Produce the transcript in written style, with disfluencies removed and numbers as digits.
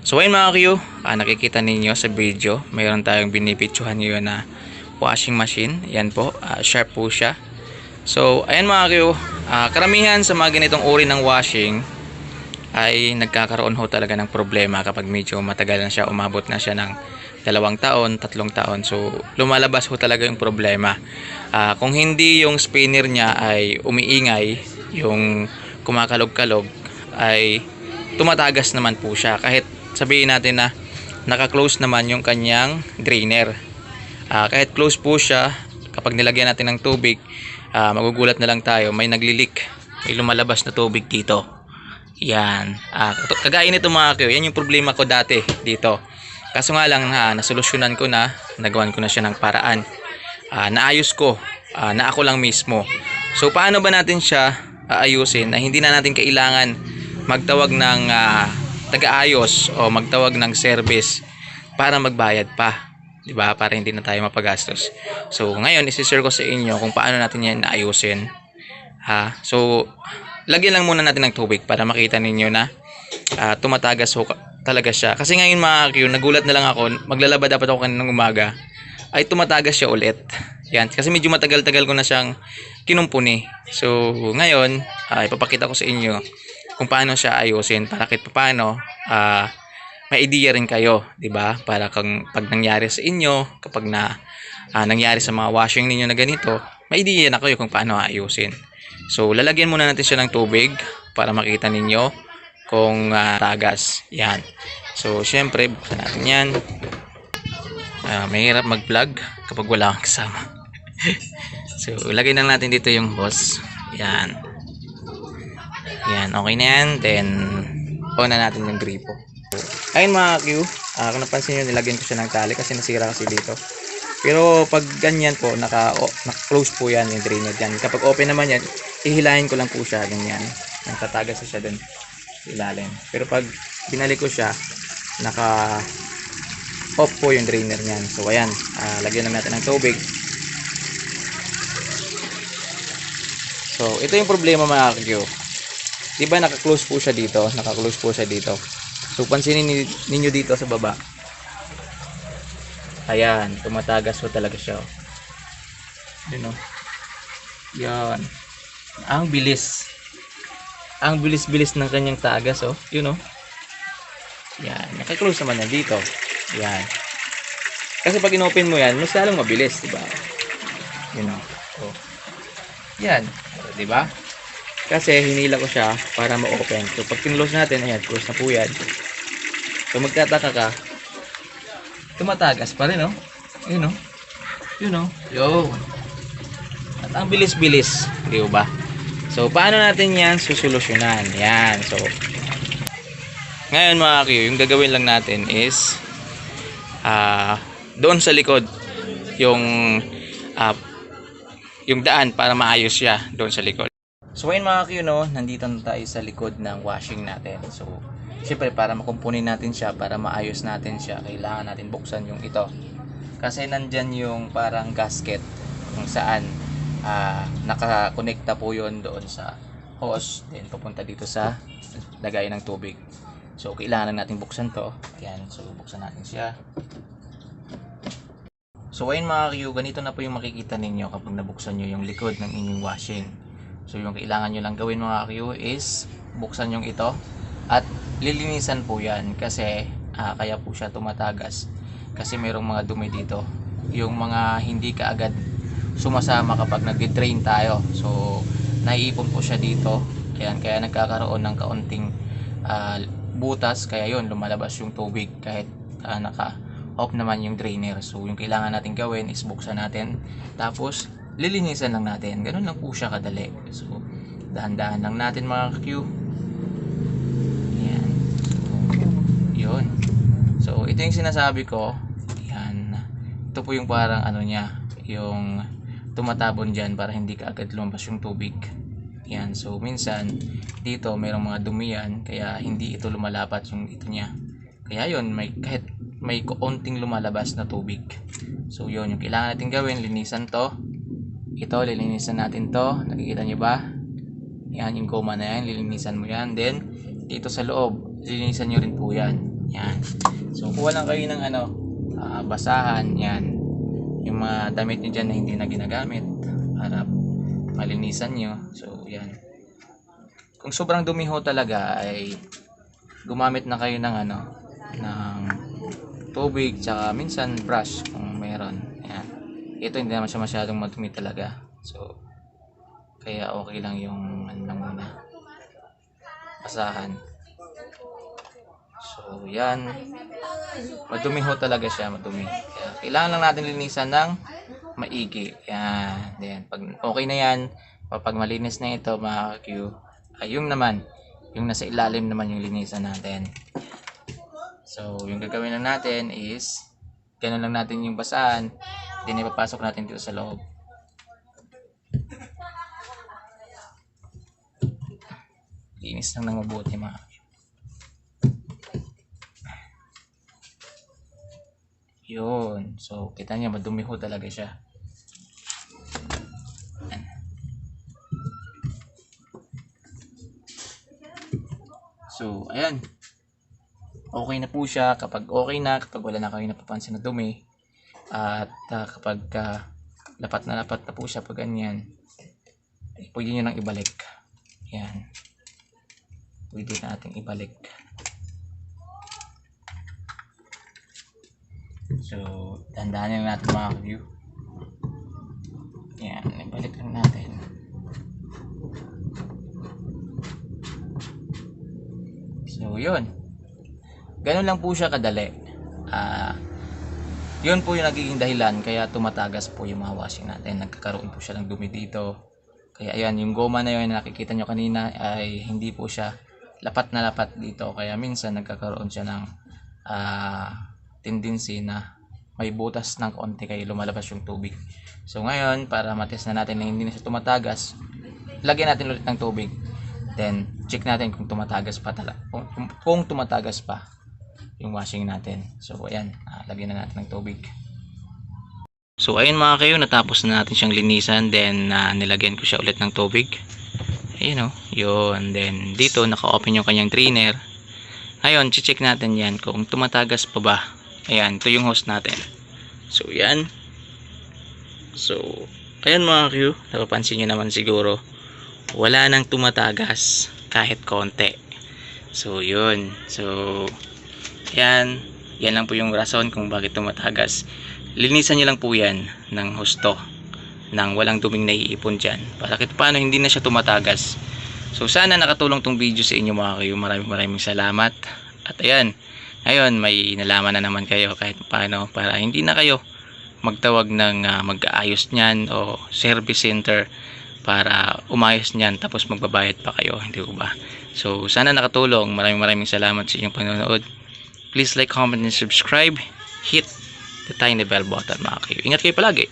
So ayun mga Q, nakikita ninyo sa video, mayroon tayong binipictuhan ngayon na washing machine. Yan po, sharp po siya. So ayan mga Q, karamihan sa mga ganitong uri ng washing ay nagkakaroon ho talaga ng problema kapag medyo matagal na siya, umabot na siya ng 2 taon, 3 taon. So lumalabas ho talaga yung problema. Kung hindi yung spinner niya ay umiingay, yung kumakalog-kalog, ay tumatagas naman po siya. Kahit sabihin natin na naka-close naman yung kanyang drainer, kahit close po siya, kapag nilagyan natin ng tubig, magugulat na lang tayo, may naglilik, may lumalabas na tubig dito. Yan, kagaya nito mga kayo, yan yung problema ko dati dito. Kaso nga lang, nasolusyonan ko na, nagawan ko na siya ng paraan, naayos ko, na ako lang mismo. So paano ba natin siya aayusin na hindi na natin kailangan magtawag ng taga-ayos o magtawag ng service para magbayad pa, 'di ba? Para hindi na tayo mapagastos. So ngayon i-share ko sa inyo kung paano natin 'yan ayusin. So lagyan lang muna natin ng tubig para makita ninyo na tumatagas talaga siya. Kasi ngayon mga Q, nagulat na lang ako, maglalaba dapat ako kaninang umaga, ay tumatagas siya ulit. Yan, kasi medyo matagal-tagal ko na siyang kinumpuni. So ngayon, ipapakita ko sa inyo kung paano siya ayusin para kahit paano may idea rin kayo, 'di ba? Para kung pag nangyari sa inyo, kapag nangyari sa mga washing ninyo na ganito, may idea na kayo kung paano ayusin. So lalagyan muna natin siya ng tubig para makita ninyo kung tagas. Yan. So syempre, buksan natin 'yan. Mahirap mag-vlog kapag wala kang kasama. So ilagay na natin dito yung hose. Yan. Yan, okay na yan. Then, on na natin yung gripo. Ayun mga Q, kung napansin nyo, nilagyan ko siya ng tali kasi nasira kasi dito. Pero pag ganyan po, naka-close po yan yung drainer dyan. Kapag open naman yan, ihilahin ko lang po siya, ganyan. Nagtatagas siya dun, ilalim. Pero pag binalik ko siya, naka-off po yung drainer niyan. So ayan, lagyan na natin ng tubig. So, ito yung problema mga Q. Diba naka-close po siya dito? Naka-close po siya dito. So pansinin ninyo dito sa baba. Ayan, tumatagas po talaga siya. Yun o. Yan. Ang bilis. Ang bilis-bilis ng kanyang tagas o. Yun o. Yan. Naka-close naman yan dito. Yan. Kasi pag inopen mo yan, mas lalong mabilis. Diba? Yun o. So, yan. Diba? Kasi hinila ko siya para ma-open. So pag kinlose natin, ayan, close na po yan. So magtataka ka, tumatagas pa rin, no? Yun, no? Yun, no? Yo. At ang bilis-bilis, di ba? So paano natin yan susolusyonan? Yan. So ngayon mga Q, yung gagawin lang natin is doon sa likod yung daan para maayos siya doon sa likod. So ayun mga Q, no, nandito na tayo sa likod ng washing natin. So syempre para makumpunin natin siya, para maayos natin siya, kailangan natin buksan yung ito. Kasi nandyan yung parang gasket kung saan nakakonekta po yun doon sa hose. Then papunta dito sa lagay ng tubig. So kailangan natin buksan to. Ayan, so buksan natin siya. So ayun mga Q, ganito na po yung makikita ninyo kapag nabuksan nyo yung likod ng inyong washing. So yung kailangan nyo lang gawin mga Q is buksan yung ito at lilinisan po yan kasi kaya po siya tumatagas kasi mayroong mga dumi dito, yung mga hindi kaagad sumasama kapag nag-drain tayo. So naiipon po siya dito. Ayan, kaya nagkakaroon ng kaunting butas, kaya yun lumalabas yung tubig kahit naka-off naman yung drainer. So yung kailangan natin gawin is buksan natin tapos lilinisan lang natin. Ganun lang po siya kadali. So dahan-dahan lang natin mga Q. Yan. So yun. So ito yung sinasabi ko. Yan. Ito po yung parang ano niya, yung tumatabon dyan para hindi ka agad lumabas yung tubig. Yan. So minsan dito mayroong mga dumi yan, kaya hindi ito lumalapat yung ito niya. Kaya yun, kahit may kaunting lumalabas na tubig. So yun yung kailangan natin gawin. Linisan to. Ito, lilinisan natin to. Nakikita nyo ba? Yan, yung goma na yan. Lilinisan mo yan. Then, dito sa loob, lilinisan nyo rin po yan. Yan. So kuha lang kayo ng basahan. Yan. Yung mga damit nyo dyan na hindi na ginagamit para malinisan nyo. So yan. Kung sobrang dumi ho talaga ay gumamit na kayo ng ng tubig tsaka minsan brush kung meron. Yan. Ito hindi naman siya masyadong madumi talaga. So kaya okay lang yung lang muna. Basahan. So yan. Madumi ho talaga siya, madumi. Kaya kailangan lang natin linisan ng maigi. Yan. Then pag okay na yan, pag malinis na ito, mga Q, ay yung naman, yung nasa ilalim naman yung linisan natin. So yung gagawin lang natin is ganun lang natin yung basahan, then ipapasok natin dito sa loob. Linis lang ng mabuti, mga Q. Yun. So kita niya madumi ho talaga siya. So, ayan. Okay na po siya kapag okay na, kapag wala na kayo napapansin na dumi. At kapag lapat na po siya pag ganyan, pwede nyo nang ibalik. Ayan. Pwede natin ibalik. So, dandanin lang natin mga view. Ayan, ibalik lang natin. So, yun. Ganun lang po siya kadali. Yun po yung nagiging dahilan kaya tumatagas po yung mga washing natin. Nagkakaroon po siya ng dumi dito. Kaya ayan, yung goma na yun na nakikita nyo kanina ay hindi po siya lapat na lapat dito. Kaya minsan nagkakaroon siya ng tendency na may butas ng konti kaya lumalabas yung tubig. So ngayon, para matest na natin na hindi na siya tumatagas, lagyan natin ulit ng tubig. Then, check natin kung tumatagas pa kung tumatagas pa yung washing natin. So, ayan. Lagyan na natin ng tubig. So, ayun mga kayo. Natapos na natin siyang linisan. Then, nilagyan ko siya ulit ng tubig. Ayun o. Yun. Then, dito, naka-open yung kanyang drainer. Ngayon, check natin yan kung tumatagas pa ba. Ayan. Ito yung hose natin. So, yan. So, ayan mga kayo. Napapansin nyo naman siguro. Wala nang tumatagas kahit konti. So yun. So yan lang po yung rason kung bakit tumatagas. Linisan nyo lang po yan ng husto nang walang duming naiipon dyan para kahit paano hindi na siya tumatagas. So sana nakatulong tong video sa inyo mga kayo. Maraming salamat. At ayan, ngayon may nalaman na naman kayo kahit paano para hindi na kayo magtawag ng mag-aayos nyan o service center para umayos niyan tapos magbabayad pa kayo, hindi ko ba? So sana nakatulong. Maraming salamat sa inyong panonood. Please like, comment, and subscribe. Hit the tiny bell button mga kayo. Ingat kayo palagi.